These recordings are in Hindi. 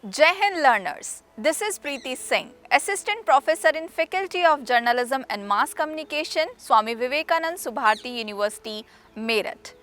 Jai Hind learners, this is Preeti Singh, Assistant Professor in Faculty of Journalism and Mass Communication, Swami Vivekanand Subharti University, Meerut.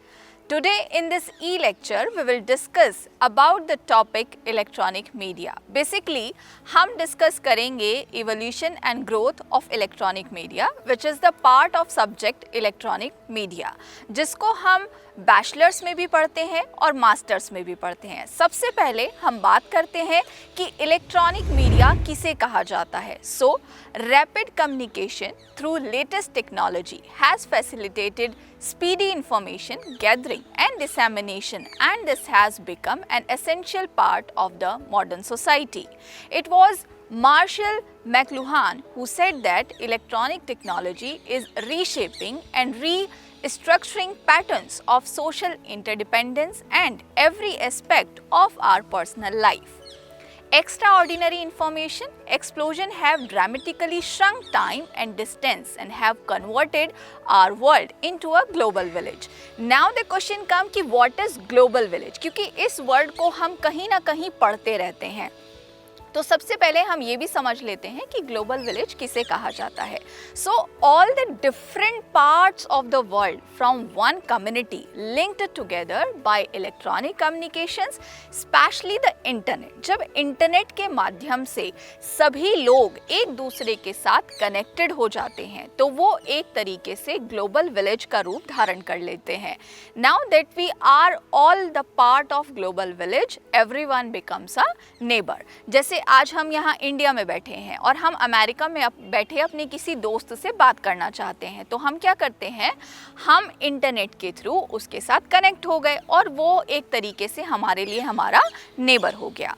Today in this e-lecture, we will discuss about the topic electronic media. Basically, हम discuss करेंगे evolution and growth of electronic media, which is the part of subject electronic media, जिसको हम बैचलर्स में भी पढ़ते हैं और मास्टर्स में भी पढ़ते हैं। सबसे पहले हम बात करते हैं कि इलेक्ट्रॉनिक मीडिया किसे कहा जाता है। सो rapid communication through latest technology has facilitated speedy information gathering and dissemination, and this has become an essential part of the modern society. It was Marshall McLuhan who said that electronic technology is reshaping and restructuring patterns of social interdependence and every aspect of our personal life. Extraordinary information explosion have dramatically shrunk time and distance and have converted our world into a global village. Now the question come कि what is global village? क्योंकि इस word को हम कहीं ना कहीं पढ़ते रहते हैं, तो सबसे पहले हम ये भी समझ लेते हैं कि ग्लोबल विलेज किसे कहा जाता है। So all the different parts of the world from one community linked together by electronic communications, specially the internet. जब इंटरनेट के माध्यम से सभी लोग एक दूसरे के साथ कनेक्टेड हो जाते हैं, तो वो एक तरीके से ग्लोबल विलेज का रूप धारण कर लेते हैं। Now that we are all the part of global village, everyone becomes a neighbour. जैसे आज हम यहाँ इंडिया में बैठे हैं और हम अमेरिका में बैठे अपने किसी दोस्त से बात करना चाहते हैं, तो हम क्या करते हैं, हम इंटरनेट के थ्रू उसके साथ कनेक्ट हो गए और वो एक तरीके से हमारे लिए हमारा नेबर हो गया।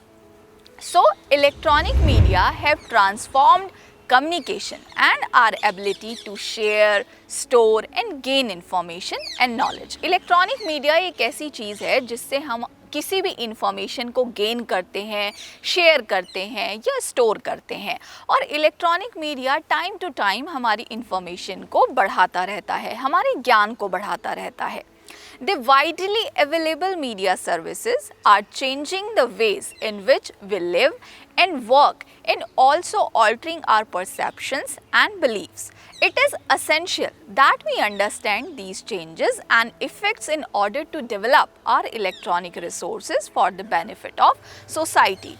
So electronic media have transformed communication and our ability to share, store and gain information and knowledge. Electronic media एक ऐसी चीज़ है जिससे हम किसी भी इंफॉर्मेशन को गेन करते हैं, शेयर करते हैं या स्टोर करते हैं, और electronic media time to time हमारी इंफॉर्मेशन को बढ़ाता रहता है, हमारे ज्ञान को बढ़ाता रहता है। The widely available media services are changing the ways in which we live and work and also altering our perceptions and beliefs. It is essential that we understand these changes and effects in order to develop our electronic resources for the benefit of society.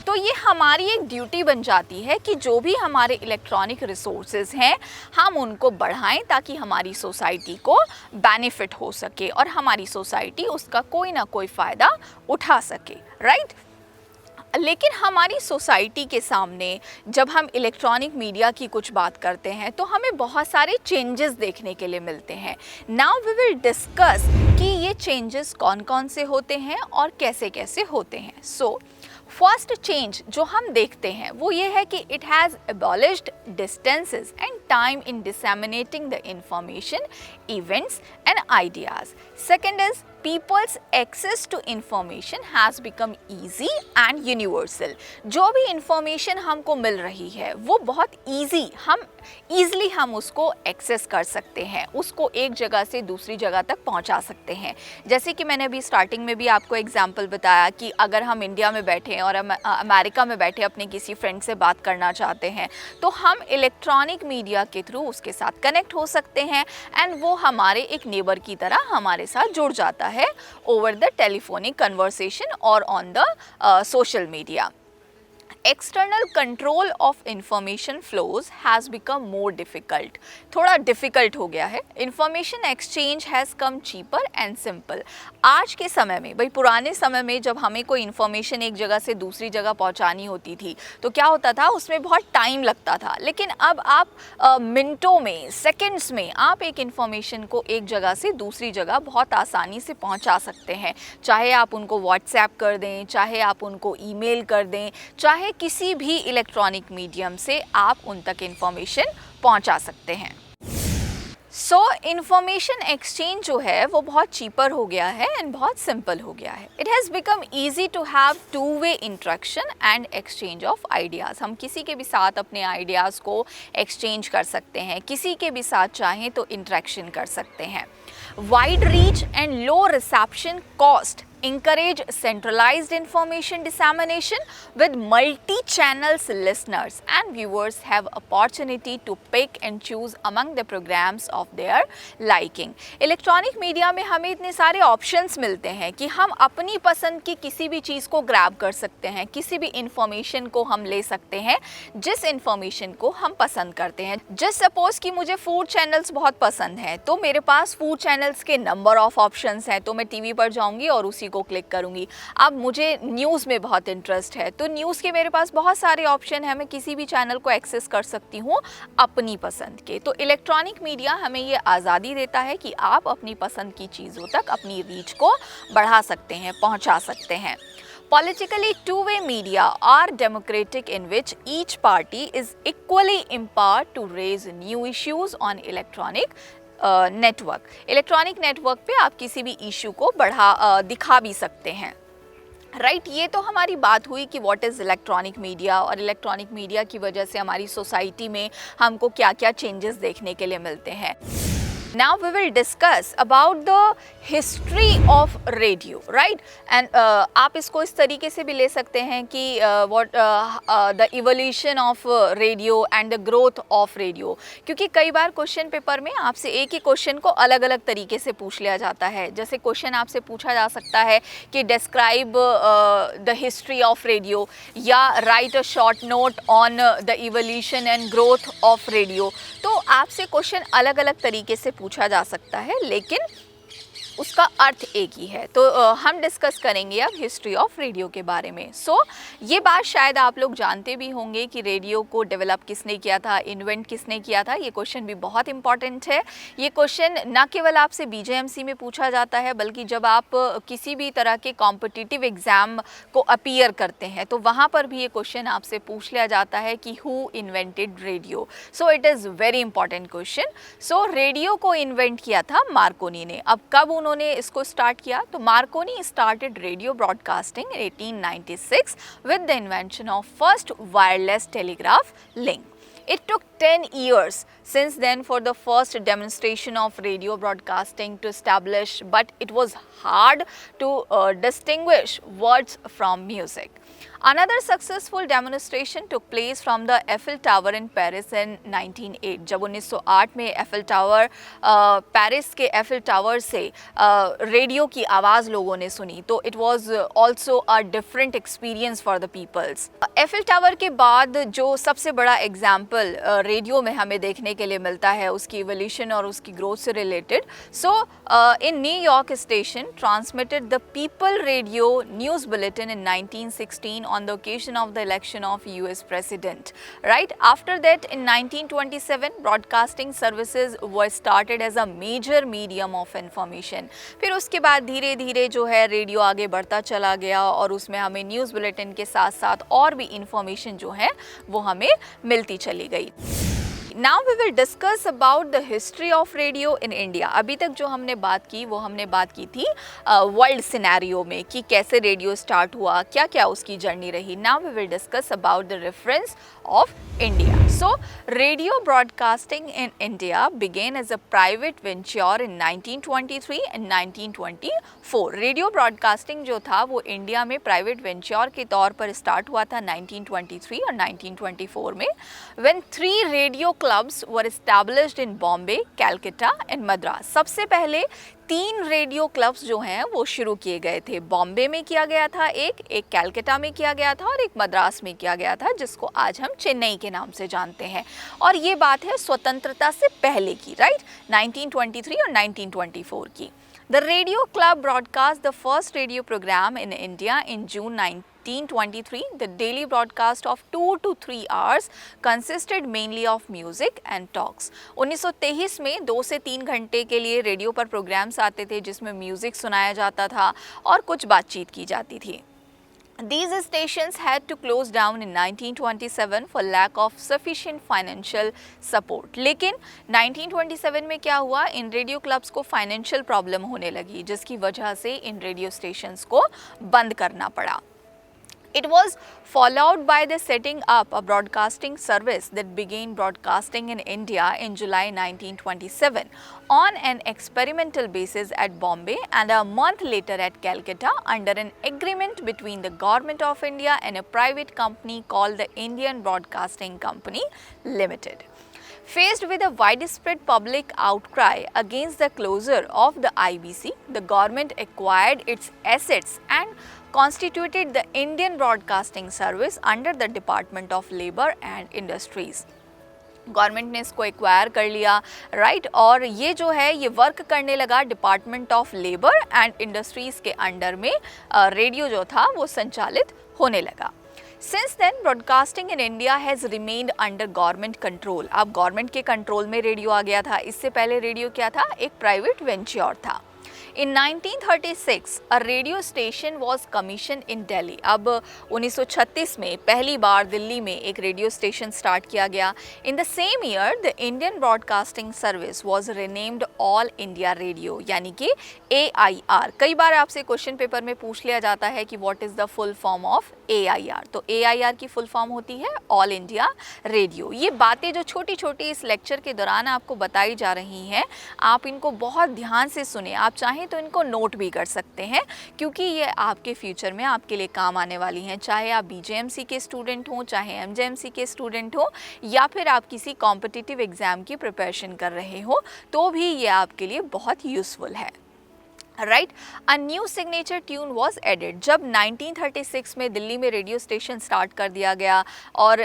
तो ये हमारी एक ड्यूटी बन जाती है कि जो भी हमारे इलेक्ट्रॉनिक रिसोर्सेज हैं हम उनको बढ़ाएं ताकि हमारी सोसाइटी को बेनिफिट हो सके और हमारी सोसाइटी उसका कोई ना कोई फ़ायदा उठा सके, राइट। लेकिन हमारी सोसाइटी के सामने जब हम इलेक्ट्रॉनिक मीडिया की कुछ बात करते हैं तो हमें बहुत सारे चेंजेस देखने के लिए मिलते हैं। नाउ वी विल डिस्कस कि ये चेंजेस कौन कौन से होते हैं और कैसे कैसे होते हैं। सो फर्स्ट चेंज जो हम देखते हैं वो ये है कि it has abolished distances and time in disseminating the information, events and ideas. Second is people's access to information has become easy and universal. जो भी इंफॉर्मेशन हमको मिल रही है वो बहुत ईज़िली हम उसको एक्सेस कर सकते हैं, उसको एक जगह से दूसरी जगह तक पहुंचा सकते हैं। जैसे कि मैंने अभी स्टार्टिंग में भी आपको एग्जांपल बताया कि अगर हम इंडिया में बैठे हैं और अमेरिका में बैठे अपने किसी फ्रेंड से बात करना चाहते हैं तो हम इलेक्ट्रॉनिक मीडिया के थ्रू उसके साथ कनेक्ट हो सकते हैं एंड वो हमारे एक नेबर की तरह हमारे साथ जुड़ जाता है over the telephonic conversation or on the social media. External control of information flows has become more difficult. थोड़ा difficult हो गया है। Information exchange has come cheaper and simple. आज के समय में, भाई पुराने समय में जब हमें कोई information एक जगह से दूसरी जगह पहुंचानी होती थी तो क्या होता था, उसमें बहुत टाइम लगता था। लेकिन अब आप मिनटों में, सेकंड्स में आप एक information को एक जगह से दूसरी जगह बहुत आसानी से पहुंचा सकते हैं। चाहे आप उनको व्हाट्सएप कर दें, चाहे आप उनको ईमेल कर दें, चाहे किसी भी इलेक्ट्रॉनिक मीडियम से आप उन तक इंफॉर्मेशन पहुंचा सकते हैं। सो इंफॉर्मेशन एक्सचेंज जो है वो बहुत चीपर हो गया है एंड बहुत सिंपल हो गया है। It has become easy to have two way interaction and exchange of ideas. हम किसी के भी साथ अपने आइडियाज़ को एक्सचेंज कर सकते हैं, किसी के भी साथ चाहें तो इंटरेक्शन कर सकते हैं। Wide reach and low reception cost encourage centralized information dissemination with multi-channels. Listeners and viewers have opportunity to pick and choose among the programs of their liking. Electronic media में हमें इतने सारे ऑप्शंस मिलते हैं कि हम अपनी पसंद की किसी भी चीज़ को ग्रैब कर सकते हैं, किसी भी इंफॉर्मेशन को हम ले सकते हैं जिस इंफॉर्मेशन को हम पसंद करते हैं। जस्ट सपोज कि मुझे फूड चैनल्स बहुत पसंद हैं, तो मेरे पास फूड चैनल्स के नंबर ऑफ ऑप्शंस हैं, तो मैं टीवी पर जाऊंगी और उसी को क्लिक करूंगी। अब मुझे न्यूज़ में बहुत इंटरेस्ट है, तो न्यूज़ के मेरे पास बहुत सारे ऑप्शन हैं, मैं किसी भी चैनल को एक्सेस कर सकती हूँ अपनी पसंद के। तो इलेक्ट्रॉनिक मीडिया हमें ये आज़ादी देता है कि आप अपनी पसंद की चीज़ों तक अपनी रीच को बढ़ा सकते हैं, पहुँचा सकते हैं। Politically two-way media are democratic in which each party is equally empowered to raise new issues on electronic network. Electronic network पे आप किसी भी इशू को दिखा भी सकते हैं। राइट, ये तो हमारी बात हुई कि व्हाट इज़ इलेक्ट्रॉनिक मीडिया और इलेक्ट्रॉनिक मीडिया की वजह से हमारी सोसाइटी में हमको क्या क्या चेंजेस देखने के लिए मिलते हैं। Now we will discuss about the history of radio, right? And आप इसको इस तरीके से भी ले सकते हैं कि what the evolution of radio and the growth of radio, क्योंकि कई बार क्वेश्चन पेपर में आपसे एक ही क्वेश्चन को अलग अलग तरीके से पूछ लिया जाता है। जैसे क्वेश्चन आपसे पूछा जा सकता है कि describe the history of radio या write a short note on the evolution and growth of radio। तो आपसे क्वेश्चन अलग अलग तरीके से पूछा जा सकता है, लेकिन उसका अर्थ एक ही है। तो हम डिस्कस करेंगे अब हिस्ट्री ऑफ रेडियो के बारे में। ये बात शायद आप लोग जानते भी होंगे कि रेडियो को डेवलप किसने किया था, इन्वेंट किसने किया था। ये क्वेश्चन भी बहुत इंपॉर्टेंट है। ये क्वेश्चन ना केवल आपसे बीजेएमसी में पूछा जाता है, बल्कि जब आप किसी भी तरह के कॉम्पिटिटिव एग्ज़ाम को अपीयर करते हैं तो वहाँ पर भी ये क्वेश्चन आपसे पूछ लिया जाता है कि who invented radio. So it is very important question. So radio को इन्वेंट किया था मार्कोनी ने। अब कब उन्होंने इसको स्टार्ट किया? तो Markovnikov started radio broadcasting in 1896 with the invention of first wireless telegraph link. It took 10 years since then for the first demonstration of radio broadcasting to establish, but it was hard to distinguish words from music. Another successful demonstration took place from the Eiffel Tower in Paris in 1908. जब 1908 में एफिल टावर पेरिस के एफिल टावर से रेडियो की आवाज़ लोगों ने सुनी, तो it was also a different experience for the peoples. Eiffel Tower के बाद जो सबसे बड़ा एग्जाम्पल रेडियो में हमें देखने के लिए मिलता है उसकी इवोल्यूशन और उसकी ग्रोथ से related. In New York station transmitted the people radio news bulletin in 1916 on the occasion of the election of US president, right? After that, in 1927, broadcasting services were started as a major medium of information. फिर उसके बाद धीरे धीरे जो है रेडियो आगे बढ़ता चला गया और उसमें हमें न्यूज़ बुलेटिन के साथ साथ और भी इंफॉर्मेशन जो है वो हमें मिलती चली गई। Now we will discuss about the history of radio in India. अभी तक जो हमने बात की वो हमने बात की थी वर्ल्ड सिनेरियो में कि कैसे रेडियो स्टार्ट हुआ, क्या क्या उसकी जर्नी रही। Now we will discuss about the reference of India. So radio broadcasting in India began as a private venture in 1923 and 1924. Radio broadcasting जो था वो इंडिया में प्राइवेट वेंचर के तौर पर स्टार्ट हुआ था 1923 और 1924 में, when 3 radio clubs were established in Bombay, Calcutta and Madras. सबसे पहले 3 रेडियो क्लब्स जो हैं वो शुरू किए गए थे। बॉम्बे में किया गया था एक कैलकाटा में किया गया था और एक मद्रास में किया गया था, जिसको आज हम चेन्नई के नाम से जानते हैं। और ये बात है स्वतंत्रता से पहले की, राइट, 1923 और 1924 की। The radio club broadcast the first radio program in India in June 1923. The daily broadcast of 2 to 3 hours consisted mainly of music and talks. 1923 में 2 से 3 घंटे के लिए रेडियो पर प्रोग्राम्स आते थे जिसमें म्यूज़िक सुनाया जाता था और कुछ बातचीत की जाती थी। These stations had to close down in 1927 for lack of sufficient financial support. लेकिन 1927 में क्या हुआ, इन रेडियो क्लब्स को फाइनेंशियल प्रॉब्लम होने लगी, जिसकी वजह से इन रेडियो स्टेशंस को बंद करना पड़ा। It was followed by the setting up a broadcasting service that began broadcasting in India in July 1927 on an experimental basis at Bombay and a month later at Calcutta under an agreement between the Government of India and a private company called the Indian Broadcasting Company Limited. Faced with a widespread public outcry against the closure of the IBC, the government acquired its assets and constituted the Indian Broadcasting Service under the Department of Labour and Industries. Government ने इसको एक्वायर कर लिया, राइट, और ये जो है ये वर्क करने लगा department of labour and industries के अंडर में रेडियो जो था वो संचालित होने लगा. Since then, broadcasting in India has remained under government control. अब गवर्नमेंट के कंट्रोल में रेडियो आ गया था. इससे पहले रेडियो क्या था? एक प्राइवेट वेंचर था. In 1936, a radio station was commissioned in Delhi. अब 1936 में पहली बार दिल्ली में एक रेडियो स्टेशन स्टार्ट किया गया. In the same year, the Indian Broadcasting Service was renamed All India Radio, यानी कि AIR. कई बार आपसे क्वेश्चन पेपर में पूछ लिया जाता है कि what is the full form of AIR. तो AIR की फुल फॉर्म होती है All India Radio. ये बातें जो छोटी छोटी इस लेक्चर के दौरान आपको बताई जा रही हैं, आप इनको बहुत ध्यान से सुने. आप चाहें तो इनको नोट भी कर सकते हैं क्योंकि ये आपके फ्यूचर में आपके लिए काम आने वाली हैं. चाहे आप BJMC के स्टूडेंट हों, चाहे MJMC के स्टूडेंट हों, या फिर आप किसी कॉम्पिटिटिव एग्ज़ाम की प्रिपरेशन कर रहे हो, तो भी ये आपके लिए बहुत यूज़फुल है. Right, a new signature tune was added. जब 1936 में दिल्ली में रेडियो स्टेशन स्टार्ट कर दिया गया और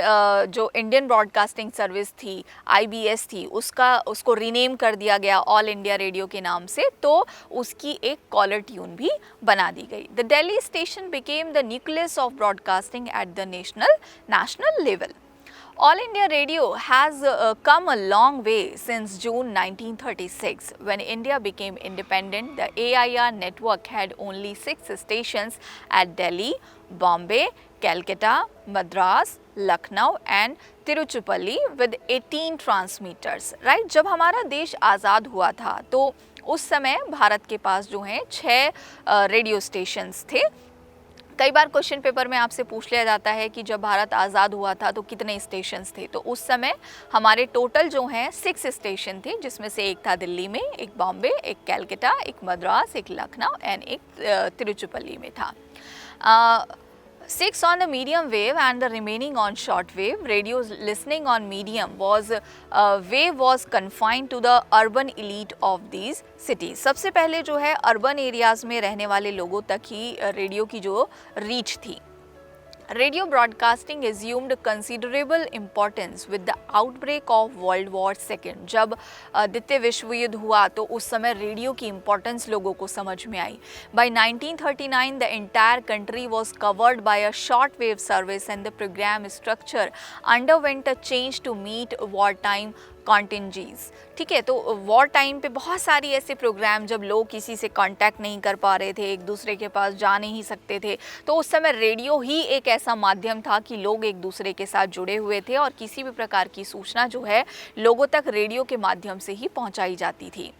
जो इंडियन ब्रॉडकास्टिंग सर्विस थी, IBS थी, उसको रीनेम कर दिया गया ऑल इंडिया रेडियो के नाम से, तो उसकी एक कॉलर ट्यून भी बना दी गई. The Delhi station became the nucleus of broadcasting at the national level. All India Radio has come a long way since June 1936. When India became independent, the AIR network had only 6 stations at Delhi, Bombay, Calcutta, Madras, Lucknow and Tiruchirappalli with 18 transmitters. Right? जब हमारा देश आज़ाद हुआ था तो उस समय भारत के पास जो हैं 6 रेडियो स्टेशंस थे. कई बार क्वेश्चन पेपर में आपसे पूछ लिया जाता है कि जब भारत आज़ाद हुआ था तो कितने स्टेशंस थे. तो उस समय हमारे टोटल जो हैं 6 स्टेशन थे, जिसमें से एक था दिल्ली में, एक बॉम्बे, एक कैलकाटा, एक मद्रास, एक लखनऊ एंड एक तिरुचिरापल्ली में था. 6 on the medium wave and the remaining on short wave. Radio's listening on medium wave was confined to the urban elite of these cities. सबसे पहले जो है अर्बन एरियाज़ में रहने वाले लोगों तक ही रेडियो की जो रीच थी. Radio broadcasting assumed considerable importance with the outbreak of World War II. जब द्वितीय विश्व युद्ध हुआ तो उस समय रेडियो की इम्पोर्टेंस लोगों को समझ में आई. By 1939, the entire country was covered by a shortwave service and the program structure underwent a change to meet wartime कॉन्टिंजीज. ठीक है, तो वॉर टाइम पे बहुत सारी ऐसे प्रोग्राम, जब लोग किसी से कांटेक्ट नहीं कर पा रहे थे, एक दूसरे के पास जा नहीं सकते थे, तो उस समय रेडियो ही एक ऐसा माध्यम था कि लोग एक दूसरे के साथ जुड़े हुए थे और किसी भी प्रकार की सूचना जो है लोगों तक रेडियो के माध्यम से ही पहुंचाई जाती थी.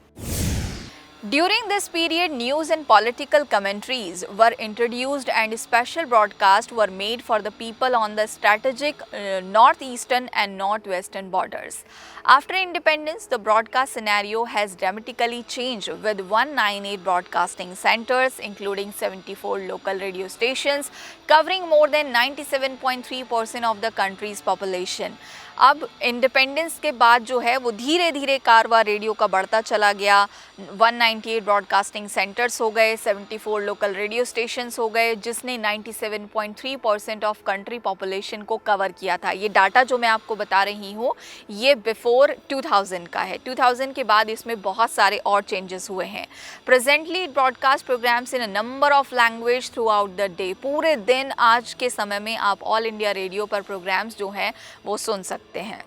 During this period, news and political commentaries were introduced and special broadcasts were made for the people on the strategic northeastern and northwestern borders. After independence, the broadcast scenario has dramatically changed with 198 broadcasting centers, including 74 local radio stations, covering more than 97.3% of the country's population. अब इंडिपेंडेंस के बाद जो है वो धीरे धीरे कारवां रेडियो का बढ़ता चला गया. 198 ब्रॉडकास्टिंग सेंटर्स हो गए, 74 लोकल रेडियो स्टेशंस हो गए, जिसने 97.3% ऑफ कंट्री पॉपुलेशन को कवर किया था. ये डाटा जो मैं आपको बता रही हूँ ये बिफोर 2000 का है. 2000 के बाद इसमें बहुत सारे और चेंजेस हुए हैं. Presently it broadcast programmes in a number of language throughout the day. पूरे दिन आज के समय में आप ऑल इंडिया रेडियो पर प्रोग्राम्स जो हैं वो सुन सकते हैं.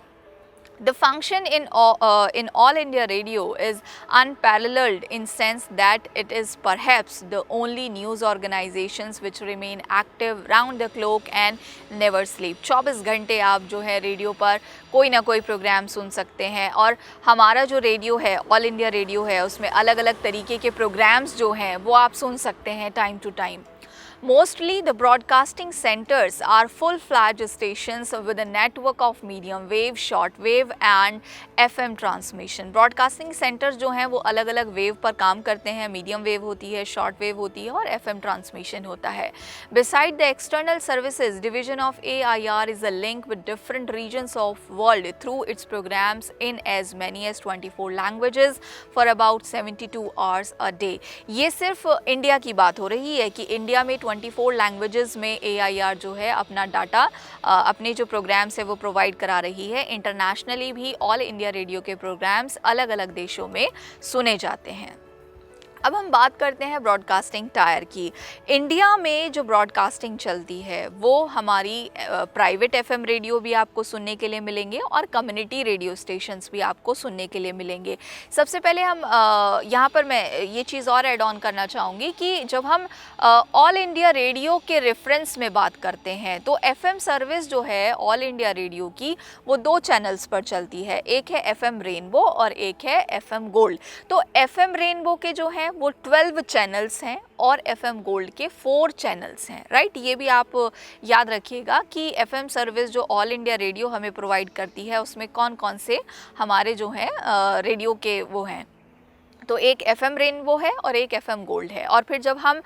The function in All India Radio is unparalleled in sense that it is perhaps the only news organizations which remain active round the clock and never sleep. 24 घंटे आप जो है रेडियो पर कोई ना कोई प्रोग्राम सुन सकते हैं, और हमारा जो रेडियो है, ऑल इंडिया रेडियो है, उसमें अलग अलग तरीके के प्रोग्राम्स जो हैं वो आप सुन सकते हैं time to time. Mostly the broadcasting centers are full-fledged stations with a network of medium wave, short wave and FM transmission. Broadcasting centers जो हैं वो अलग अलग वेव पर काम करते हैं, मीडियम वेव होती है, शॉर्ट वेव होती है और FM transmission होता है. Beside the external services, division of AIR is a link with different regions of world through its programs in as many as 24 languages for about 72 hours a day. ये सिर्फ इंडिया की बात हो रही है कि इंडिया में 24 लैंग्वेजेस में AIR जो है अपना डाटा अपने जो प्रोग्राम्स है वो प्रोवाइड करा रही है. इंटरनेशनली भी ऑल इंडिया रेडियो के प्रोग्राम्स अलग अलग देशों में सुने जाते हैं. अब हम बात करते हैं ब्रॉडकास्टिंग टायर की. इंडिया में जो ब्रॉडकास्टिंग चलती है वो हमारी प्राइवेट FM रेडियो भी आपको सुनने के लिए मिलेंगे और कम्युनिटी रेडियो स्टेशंस भी आपको सुनने के लिए मिलेंगे. सबसे पहले हम यहाँ पर मैं ये चीज़ और ऐड ऑन करना चाहूँगी कि जब हम ऑल इंडिया रेडियो के रेफरेंस में बात करते हैं तो FM सर्विस जो है ऑल इंडिया रेडियो की वो 2 चैनल्स पर चलती है. एक है FM रेनबो और एक है FM गोल्ड. तो FM रेनबो के जो हैं वो 12 चैनल्स हैं और FM गोल्ड के 4 चैनल्स हैं. राइट, ये भी आप याद रखिएगा कि FM सर्विस जो ऑल इंडिया रेडियो हमें प्रोवाइड करती है उसमें कौन कौन से हमारे जो हैं रेडियो के वो हैं. तो एक FM रेनबो है और एक FM गोल्ड है. और फिर जब हम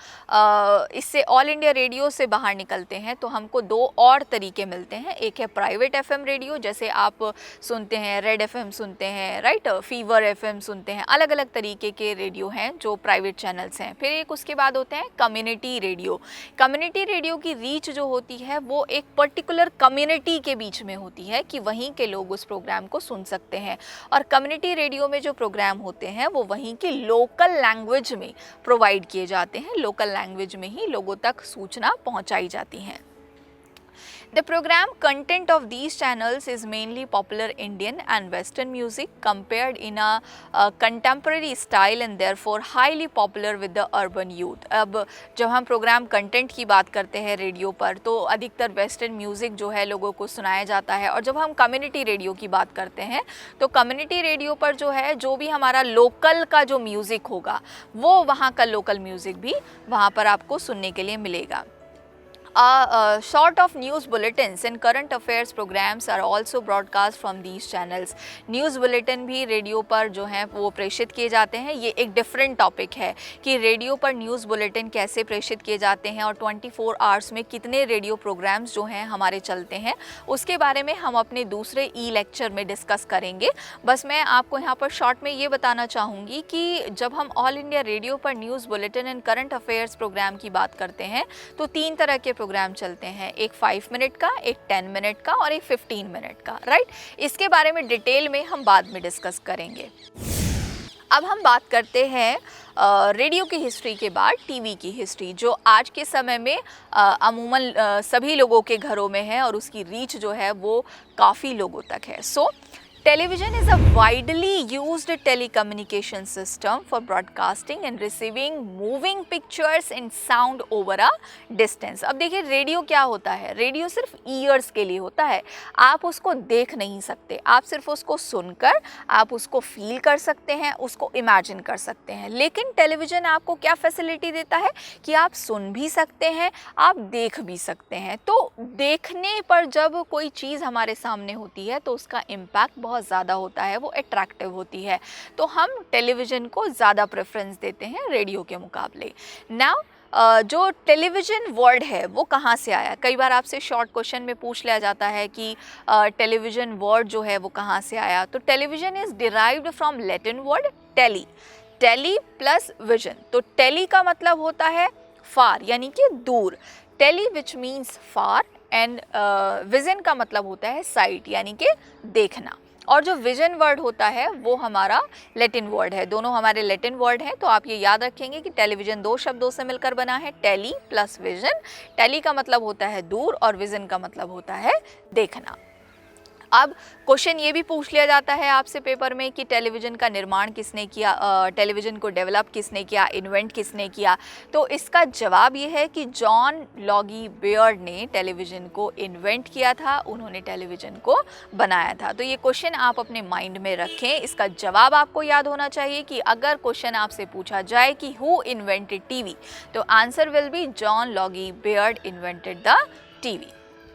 इससे ऑल इंडिया रेडियो से बाहर निकलते हैं तो हमको 2 और तरीके मिलते हैं. एक है प्राइवेट FM रेडियो, जैसे आप सुनते हैं रेड FM सुनते हैं, राइट, फीवर FM सुनते हैं, अलग अलग तरीके के रेडियो हैं जो प्राइवेट चैनल्स हैं. फिर एक उसके बाद होते हैं कम्युनिटी रेडियो. कम्युनिटी रेडियो की रीच जो होती है वो एक पर्टिकुलर कम्युनिटी के बीच में होती है कि वहीं के लोग उस प्रोग्राम को सुन सकते हैं. और कम्युनिटी रेडियो में जो प्रोग्राम होते हैं वो वहीं कि लोकल लैंग्वेज में प्रोवाइड किए जाते हैं. लोकल लैंग्वेज में ही लोगों तक सूचना पहुंचाई जाती हैं. The program content of these channels is mainly popular Indian and Western music compared in a contemporary style and therefore highly popular with the urban youth. अब जब हम प्रोग्राम कंटेंट की बात करते हैं रेडियो पर तो अधिकतर वेस्टर्न म्यूज़िक जो है लोगों को सुनाया जाता है. और जब हम कम्युनिटी रेडियो की बात करते हैं तो कम्युनिटी रेडियो पर जो है जो भी हमारा लोकल का जो म्यूज़िक होगा वो वहाँ का लोकल म्यूज़िक भी वहाँ पर आपको सुनने के लिए मिलेगा. Sort of news bulletins and current affairs programs are also broadcast from these channels. News bulletin भी रेडियो पर जो हैं वो प्रेषित किए जाते हैं. ये एक डिफरेंट टॉपिक है कि रेडियो पर न्यूज़ बुलेटिन कैसे प्रेषित किए जाते हैं और 24 आवर्स में कितने रेडियो प्रोग्राम्स जो हैं हमारे चलते हैं, उसके बारे में हम अपने दूसरे लेक्चर में डिस्कस करेंगे. बस मैं आपको यहाँ पर शॉर्ट में ये बताना चाहूँगी कि जब हम ऑल इंडिया रेडियो पर news bulletin and current affairs programme की बात करते हैं तो 3 तरह के प्रोग्राम चलते हैं. एक 5 मिनट का, एक 10 मिनट का और एक 15 मिनट का. राइट, इसके बारे में डिटेल में हम बाद में डिस्कस करेंगे. अब हम बात करते हैं रेडियो की हिस्ट्री के बाद टीवी की हिस्ट्री, जो आज के समय में अमूमन सभी लोगों के घरों में है और उसकी रीच जो है वो काफ़ी लोगों तक है. Television is a widely used telecommunication system for broadcasting and receiving moving pictures and sound over a distance. अब देखिए रेडियो क्या होता है. रेडियो सिर्फ ईयर्स के लिए होता है. आप उसको देख नहीं सकते, आप सिर्फ उसको सुनकर आप उसको फील कर सकते हैं, उसको इमेजिन कर सकते हैं. लेकिन टेलीविज़न आपको क्या फैसिलिटी देता है कि आप सुन भी सकते हैं, आप देख भी सकते हैं. तो देखने पर जब कोई चीज़ हमारे सामने होती है तो उसका इम्पैक्ट बहुत ज़्यादा होता है, वो अट्रैक्टिव होती है. तो हम टेलीविज़न को ज़्यादा प्रेफरेंस देते हैं रेडियो के मुकाबले. नाउ जो टेलीविज़न वर्ड है वो कहाँ से आया. कई बार आपसे शॉर्ट क्वेश्चन में पूछ लिया जाता है कि टेलीविज़न वर्ड जो है वो कहाँ से आया. तो television is derived from Latin word tele. Tele plus vision. तो टेली का मतलब होता है फार यानी कि दूर. Tele which means far and vision का मतलब होता है साइट यानी कि देखना. और जो विजन वर्ड होता है वो हमारा लैटिन वर्ड है. दोनों हमारे लैटिन वर्ड हैं. तो आप ये याद रखेंगे कि टेलीविज़न 2 शब्दों से मिलकर बना है, टेली प्लस विजन. टेली का मतलब होता है दूर और विजन का मतलब होता है देखना. अब क्वेश्चन ये भी पूछ लिया जाता है आपसे पेपर में कि टेलीविज़न का निर्माण किसने किया, टेलीविज़न को डेवलप किसने किया, इन्वेंट किसने किया। तो इसका जवाब ये है कि जॉन लॉगी बियर्ड ने टेलीविज़न को इन्वेंट किया था, उन्होंने टेलीविज़न को बनाया था। तो ये क्वेश्चन आप अपने माइंड में रखें, इसका जवाब आपको याद होना चाहिए कि अगर क्वेश्चन आपसे पूछा जाए कि हु इन्वेंटेड टीवी, तो answer will be John Loggy beard invented the TV,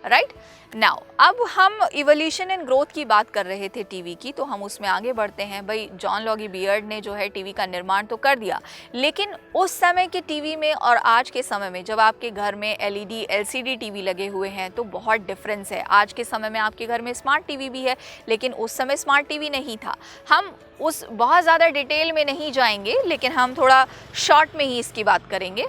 right. Now अब हम इवोल्यूशन एंड ग्रोथ की बात कर रहे थे टीवी की, तो हम उसमें आगे बढ़ते हैं। भाई जॉन लॉगी बियर्ड ने जो है टीवी का निर्माण तो कर दिया, लेकिन उस समय के टीवी में और आज के समय में जब आपके घर में एलईडी एलसीडी टीवी लगे हुए हैं तो बहुत डिफरेंस है। आज के समय में आपके घर में स्मार्ट टीवी भी है, लेकिन उस समय स्मार्ट टीवी नहीं था। हम उस बहुत ज़्यादा डिटेल में नहीं जाएंगे, लेकिन हम थोड़ा शॉर्ट में ही इसकी बात करेंगे।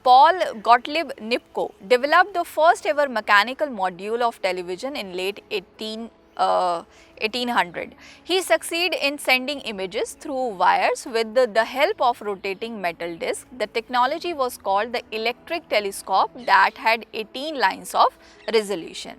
Paul Gottlieb Nipkow developed the first ever mechanical module of television in late 1800. He succeeded in sending images through wires with the help of rotating metal disc. The technology was called the electric telescope that had 18 lines of resolution.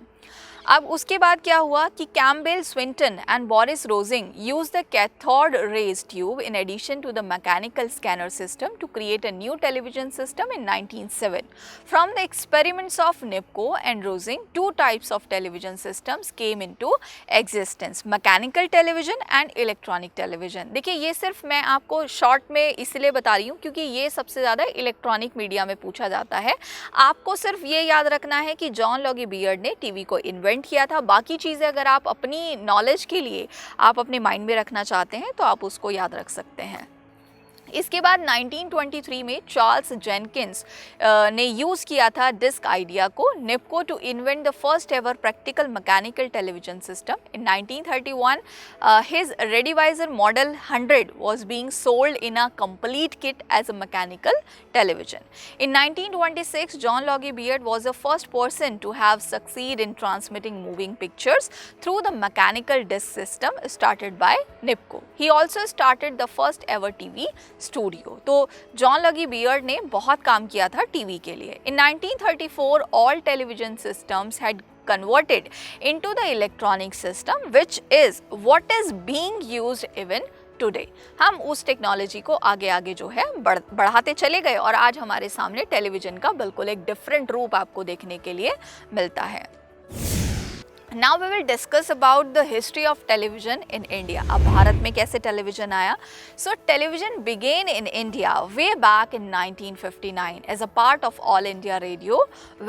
अब उसके बाद क्या हुआ कि Campbell Swinton and Boris Rosing use the cathode rays tube in addition to the mechanical scanner system to create a new television system in 1907. From the experiments of Nipkow and Rosing, two types of television systems came into existence, mechanical television and electronic television. देखिए ये सिर्फ मैं आपको शॉर्ट में इसलिए बता रही हूँ क्योंकि ये सबसे ज़्यादा इलेक्ट्रॉनिक मीडिया में पूछा जाता है। आपको सिर्फ ये याद रखना है कि जॉन लॉगी बियर्ड ने टीवी को इन्वेंट किया था। बाकी चीज़ें अगर आप अपनी नॉलेज के लिए आप अपने माइंड में रखना चाहते हैं तो आप उसको याद रख सकते हैं। इसके बाद 1923 में चार्ल्स जेनकिंस ने यूज़ किया था डिस्क आइडिया को Nipkow to invent the first ever practical mechanical television system. In 1931 his Radiovisor model 100 was being sold in a complete kit as a mechanical television. In 1926, John Logie Baird was the first person to have succeed in transmitting moving pictures through the mechanical disc system started by Nipco. He also started the first ever TV studio. तो जॉन लॉगी बियर्ड ने बहुत काम किया था टीवी के लिए। इन 1934 all television systems had converted into the electronic system which is what is being used even today. हम उस टेक्नोलॉजी को आगे आगे जो है बढ़ाते चले गए और आज हमारे सामने टेलीविजन का बिल्कुल एक डिफरेंट रूप आपको देखने के लिए मिलता है। Now we will discuss about the history of television in India. अब भारत में कैसे टेलीविजन आया? So television began in India way back in 1959 as a part of All India Radio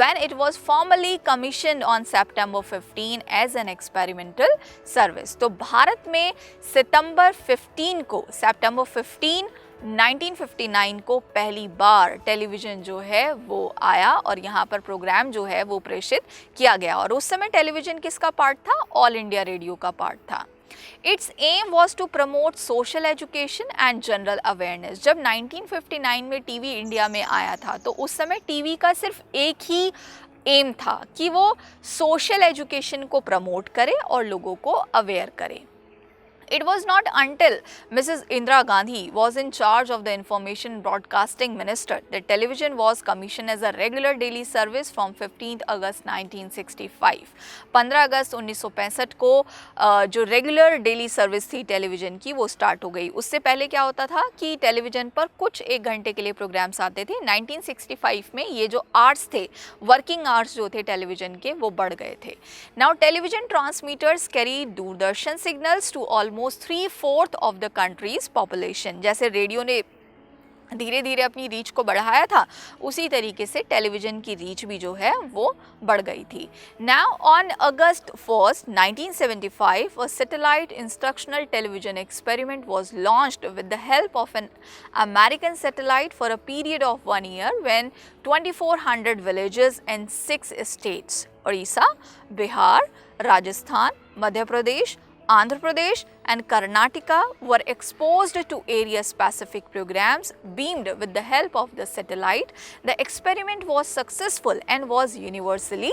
when it was formally commissioned on September 15 as an experimental service. तो भारत में सितंबर 15 1959 को पहली बार टेलीविज़न जो है वो आया और यहाँ पर प्रोग्राम जो है वो प्रेषित किया गया। और उस समय टेलीविज़न किसका पार्ट था? ऑल इंडिया रेडियो का पार्ट था। Its aim was to promote social education and general awareness. जब 1959 में टीवी इंडिया में आया था तो उस समय टीवी का सिर्फ एक ही एम था कि वो सोशल एजुकेशन को प्रमोट करे और लोगों को अवेयर करे। It was not until Mrs. Indira Gandhi was in charge of the Information Broadcasting Minister that television was commissioned as a regular daily service from 15th August 1965. 15 अगस्त 1965 को जो रेगुलर डेली सर्विस थी टेलीविज़न की वो स्टार्ट हो गई। उससे पहले क्या होता था कि टेलीविज़न पर कुछ एक घंटे के लिए प्रोग्राम्स आते थे। 1965 में ये जो आवर्स थे, वर्किंग आवर्स जो थे टेलीविज़न के, वो बढ़ गए थे। Now television transmitters carry Doordarshan signals to almost 3/4 of the country's population. जैसे रेडियो ने धीरे धीरे अपनी रीच को बढ़ाया था, उसी तरीके से टेलीविज़न की रीच भी जो है वो बढ़ गई थी। Now on August 1, 1975 a satellite instructional television experiment was launched with the help of an American satellite for a period of 1 year when 2400 villages and 6 states Orissa, Bihar, Rajasthan, Madhya Pradesh, Andhra Pradesh and Karnataka were exposed to area-specific programs beamed with the help of the satellite. The experiment was successful and was universally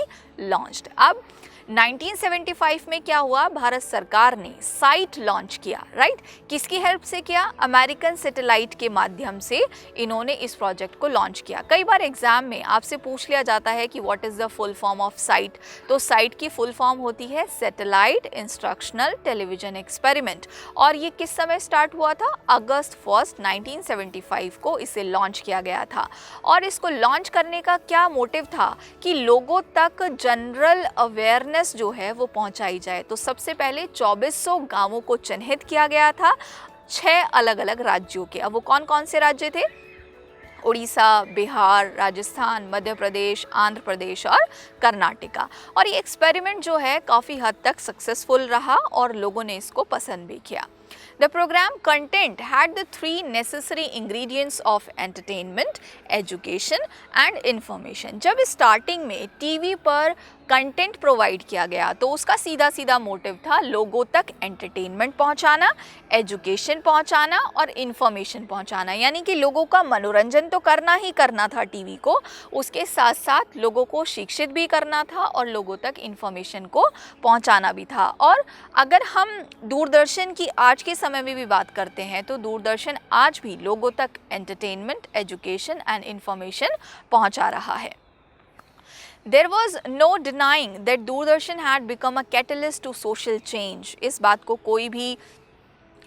launched. अब 1975 में क्या हुआ, भारत सरकार ने साइट लॉन्च किया, राइट। किसकी हेल्प से किया, अमेरिकन सैटेलाइट के माध्यम से इन्होंने इस प्रोजेक्ट को लॉन्च किया। कई बार एग्जाम में आपसे पूछ लिया जाता है कि what is the full form of site, तो साइट की फुल फॉर्म होती है सैटेलाइट इंस्ट्रक्शनल टेलीविजन एक्सपेरिमेंट। और ये किस समय स्टार्ट हुआ था, अगस्त 1 1975 को इसे लॉन्च किया गया था। और इसको लॉन्च करने का क्या मोटिव था कि लोगों तक जनरल अवेयरनेस जो है वो पहुंचाई जाए। तो सबसे पहले 2400 गांवों को चिन्हित किया गया था 6 अलग अलग राज्यों के। अब वो कौन कौन से राज्य थे, उड़ीसा, बिहार, राजस्थान, मध्य प्रदेश, आंध्र प्रदेश और कर्नाटका। और ये एक्सपेरिमेंट जो है काफ़ी हद तक सक्सेसफुल रहा और लोगों ने इसको पसंद भी किया। The program content had the 3 necessary ingredients of entertainment, education and information. जब स्टार्टिंग में टीवी पर कंटेंट प्रोवाइड किया गया तो उसका सीधा सीधा मोटिव था लोगों तक एंटरटेनमेंट पहुंचाना, एजुकेशन पहुंचाना और इन्फॉर्मेशन पहुंचाना। यानी कि लोगों का मनोरंजन तो करना ही करना था टीवी को, उसके साथ साथ लोगों को शिक्षित भी करना था और लोगों तक इन्फॉर्मेशन को पहुंचाना भी था। और अगर हम दूरदर्शन की आज के समय में भी बात करते हैं तो दूरदर्शन आज भी लोगों तक एंटरटेनमेंट, एजुकेशन एंड इन्फॉर्मेशन पहुंचा रहा है। There was no denying that Doordarshan had become a catalyst to social change. इस बात को कोई भी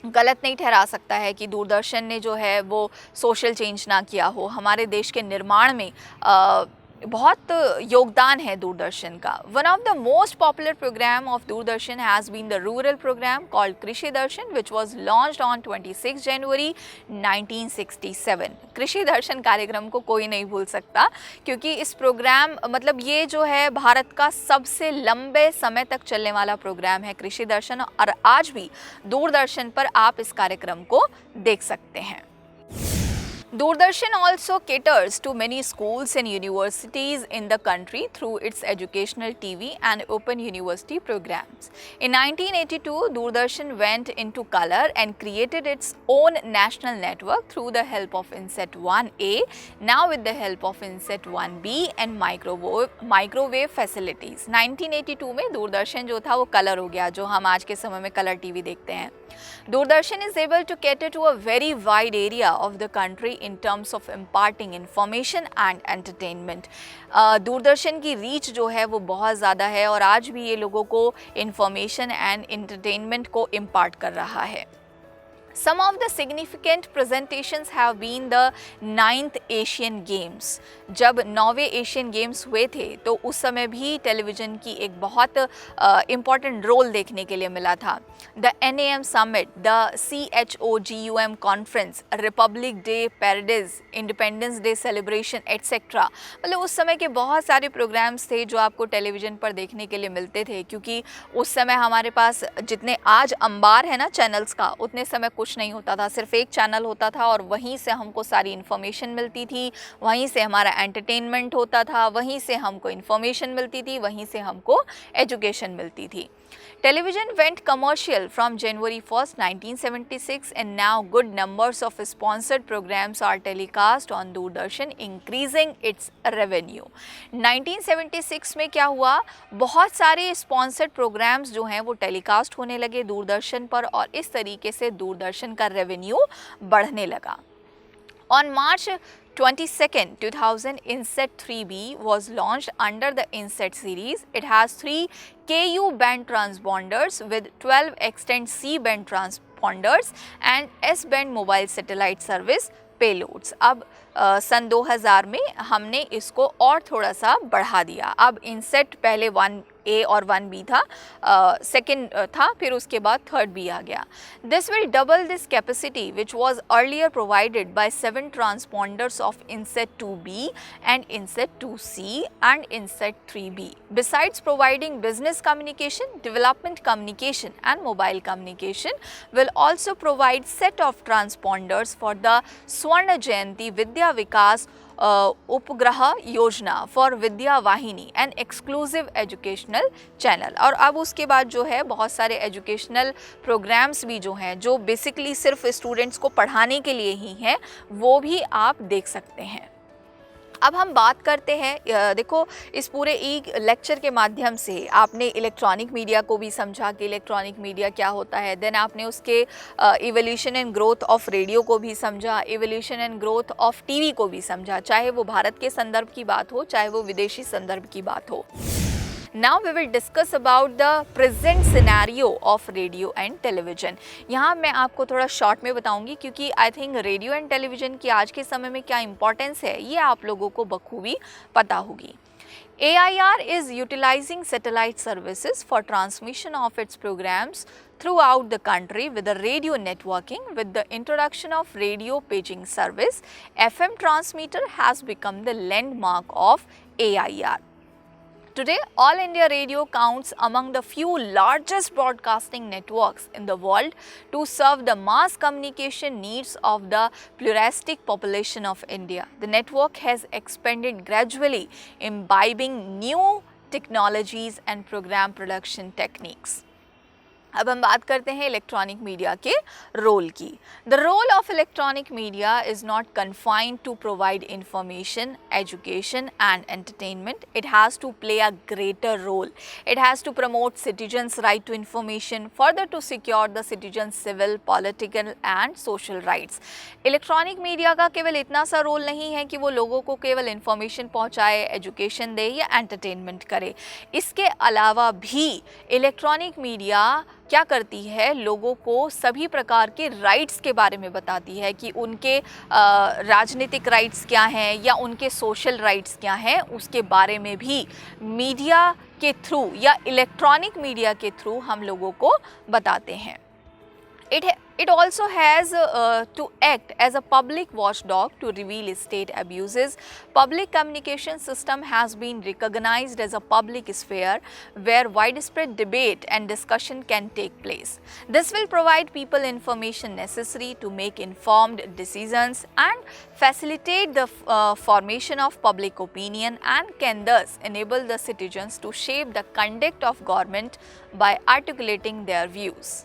गलत नहीं ठहरा सकता है कि दूरदर्शन ने जो है वो सोशल चेंज ना किया हो। हमारे देश के निर्माण में बहुत योगदान है दूरदर्शन का। One of the most popular program of Doordarshan has been the rural program called Krishi Darshan which was launched on 26 January 1967। Krishi दर्शन कार्यक्रम को कोई नहीं भूल सकता क्योंकि इस प्रोग्राम मतलब ये जो है भारत का सबसे लंबे समय तक चलने वाला प्रोग्राम है कृषि दर्शन, और आज भी दूरदर्शन पर आप इस कार्यक्रम को देख सकते हैं। Doordarshan also caters to many schools and universities in the country through its educational TV and open university programs. In 1982, Doordarshan went into color and created its own national network through the help of Inset 1A, now with the help of Inset 1B and microwave facilities. 1982 में दूरदर्शन जो था वो कलर हो गया, जो हम आज के समय में कलर टीवी देखते हैं। Doordarshan is able to cater to a very wide area of the country in terms of imparting information and entertainment. Doordarshan की रीच जो है वो बहुत ज़्यादा है और आज भी ये लोगों को इंफॉर्मेशन एंड एंटरटेनमेंट को इम्पार्ट कर रहा है। Some of the significant presentations have been the 9th Asian Games. जब 9वें एशियन गेम्स हुए थे तो उस समय भी टेलीविज़न की एक बहुत इम्पॉर्टेंट रोल देखने के लिए मिला था। The NAM Summit, the CHOGUM Conference, republic day parades, independence day celebration etcetera. मतलब उस समय के बहुत सारे प्रोग्राम्स थे जो आपको टेलीविज़न पर देखने के लिए मिलते थे, क्योंकि उस समय हमारे पास जितने आज अंबार है ना चैनल्स का, उतने समय कुछ नहीं होता था, सिर्फ एक चैनल होता था और वहीं से हमको सारी इन्फॉर्मेशन मिलती थी, वहीं से हमारा एंटरटेनमेंट होता था, वहीं से हमको इन्फॉर्मेशन मिलती थी, वहीं से हमको एजुकेशन मिलती थी। Television went commercial from January 1st, 1976 and now good numbers of sponsored programs are telecast on Doordarshan, increasing its revenue. 1976 में क्या हुआ, बहुत सारे स्पॉन्सर्ड प्रोग्राम्स जो हैं वो टेलीकास्ट होने लगे दूरदर्शन पर और इस तरीके से दूरदर्शन का रेवेन्यू बढ़ने लगा। On March 22nd, 2000, Inset 3B was launched under the Inset series. It has 3 Ku band transponders with 12 extend C band transponders and S band mobile satellite service payloads. अब सन 2000 में हमने इसको और थोड़ा सा बढ़ा दिया। अब इनसेट पहले 1A और 1B था, सेकेंड था, फिर उसके बाद थर्ड B आ गया। This will double this capacity which was earlier provided by 7 transponders of INSAT 2B and Inset 2C and Inset 3B. Besides providing business communication, development communication and mobile communication will also provide set of transponders for the Swarna Jayanti Vidya विकास उपग्रह योजना फॉर विद्या वाहिनी एंड एक्सक्लूसिव एजुकेशनल चैनल। और अब उसके बाद जो है बहुत सारे एजुकेशनल प्रोग्राम्स भी जो हैं जो बेसिकली सिर्फ स्टूडेंट्स को पढ़ाने के लिए ही हैं, वो भी आप देख सकते हैं। अब हम बात करते हैं, देखो इस पूरे ई लेक्चर के माध्यम से आपने इलेक्ट्रॉनिक मीडिया को भी समझा कि इलेक्ट्रॉनिक मीडिया क्या होता है, देन आपने उसके evolution and growth of radio को भी समझा, evolution and growth of TV को भी समझा, चाहे वो भारत के संदर्भ की बात हो चाहे वो विदेशी संदर्भ की बात हो। Now we will discuss about the present scenario of radio and television। यहाँ मैं आपको थोड़ा शॉर्ट में बताऊंगी क्योंकि I think radio and television की आज के समय में क्या इम्पोर्टेंस है ये आप लोगों को बखूबी पता होगी। AIR is utilizing satellite services for transmission of its programs throughout the country with the radio networking. With the introduction of radio paging service, FM transmitter has become the landmark of AIR. Today, All India Radio counts among the few largest broadcasting networks in the world to serve the mass communication needs of the pluralistic population of India. The network has expanded gradually, imbibing new technologies and program production techniques. अब हम बात करते हैं इलेक्ट्रॉनिक मीडिया के रोल की। The role of electronic media is not confined to provide information, education and entertainment. It has to play a greater role. It has to promote citizens right to information, further to secure the citizens civil, political and social rights. Electronic media का केवल इतना सा रोल नहीं है कि वो लोगों को केवल इंफॉर्मेशन पहुँचाए, एजुकेशन दे या एंटरटेनमेंट करे। इसके अलावा भी इलेक्ट्रॉनिक मीडिया क्या करती है, लोगों को सभी प्रकार के राइट्स के बारे में बताती है कि उनके राजनीतिक राइट्स क्या हैं या उनके सोशल राइट्स क्या हैं, उसके बारे में भी मीडिया के थ्रू या इलेक्ट्रॉनिक मीडिया के थ्रू हम लोगों को बताते हैं। It also has to act as a public watchdog to reveal state abuses. Public communication system has been recognized as a public sphere where widespread debate and discussion can take place. This will provide people information necessary to make informed decisions and facilitate the formation of public opinion, and can thus enable the citizens to shape the conduct of government by articulating their views.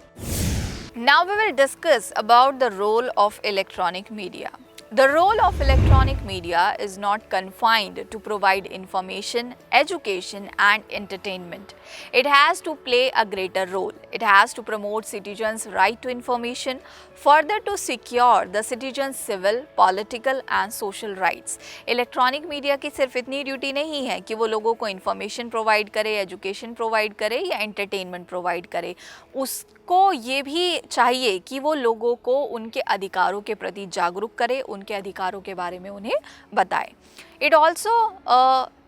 Now we will discuss about the role of electronic media. The role of electronic media is not confined to provide information, education and entertainment. It has to play a greater role. It has to promote citizens' right to information, further to secure the citizens' civil, political and social rights. Electronic media की सिर्फ इतनी ड्यूटी नहीं है कि वो लोगों को information provide करे, education provide करे या entertainment provide करे। उसको ये भी चाहिए कि वो लोगों को उनके अधिकारों के प्रति जागरूक करे, उनके अधिकारों के बारे में उन्हें बताए। It also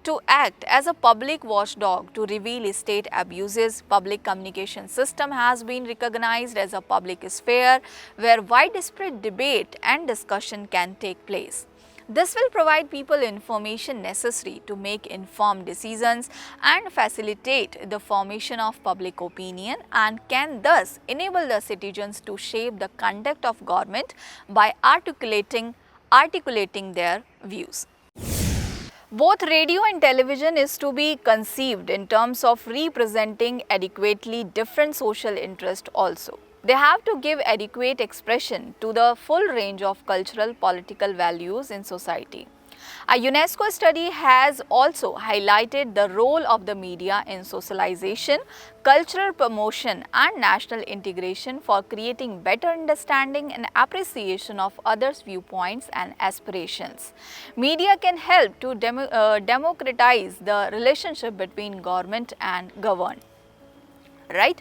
to act as a public watchdog to reveal state abuses. Public communication system has been recognized as a public sphere where widespread debate and discussion can take place. This will provide people information necessary to make informed decisions and facilitate the formation of public opinion, and can thus enable the citizens to shape the conduct of government by articulating their views. Both radio and television is to be conceived in terms of representing adequately different social interests also. They have to give adequate expression to the full range of cultural, political values in society. A UNESCO study has also highlighted the role of the media in socialization, cultural promotion and national integration for creating better understanding and appreciation of others' viewpoints and aspirations. Media can help to democratize the relationship between government and governed. Right?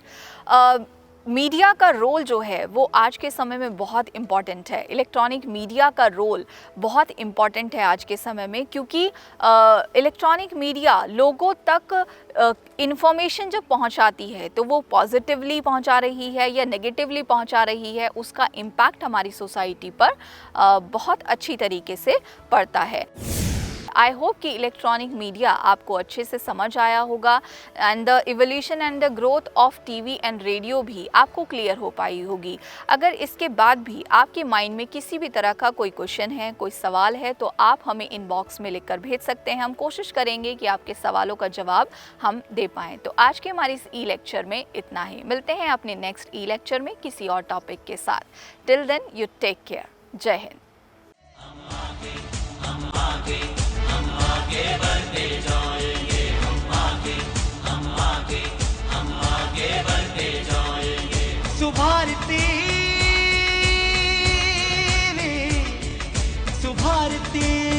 Media का रोल जो है वो आज के समय में बहुत इम्पॉर्टेंट है। इलेक्ट्रॉनिक मीडिया का रोल बहुत इम्पॉर्टेंट है आज के समय में, क्योंकि इलेक्ट्रॉनिक मीडिया लोगों तक इन्फॉर्मेशन जब पहुंचाती है तो वो पॉजिटिवली पहुंचा रही है या नेगेटिवली पहुंचा रही है, उसका इम्पैक्ट हमारी सोसाइटी पर बहुत अच्छी तरीके से पड़ता है। आई होप कि इलेक्ट्रॉनिक मीडिया आपको अच्छे से समझ आया होगा and the evolution and the growth of TV and radio भी आपको क्लियर हो पाई होगी। अगर इसके बाद भी आपके माइंड में किसी भी तरह का कोई क्वेश्चन है, कोई सवाल है, तो आप हमें इनबॉक्स में लिखकर भेज सकते हैं। हम कोशिश करेंगे कि आपके सवालों का जवाब हम दे पाएँ। तो आज के हमारे इस ई लेक्चर में इतना ही। मिलते हैं अपने नेक्स्ट ई लेक्चर में किसी और टॉपिक के साथ। Till then you take care. जय हिंद। प्रीति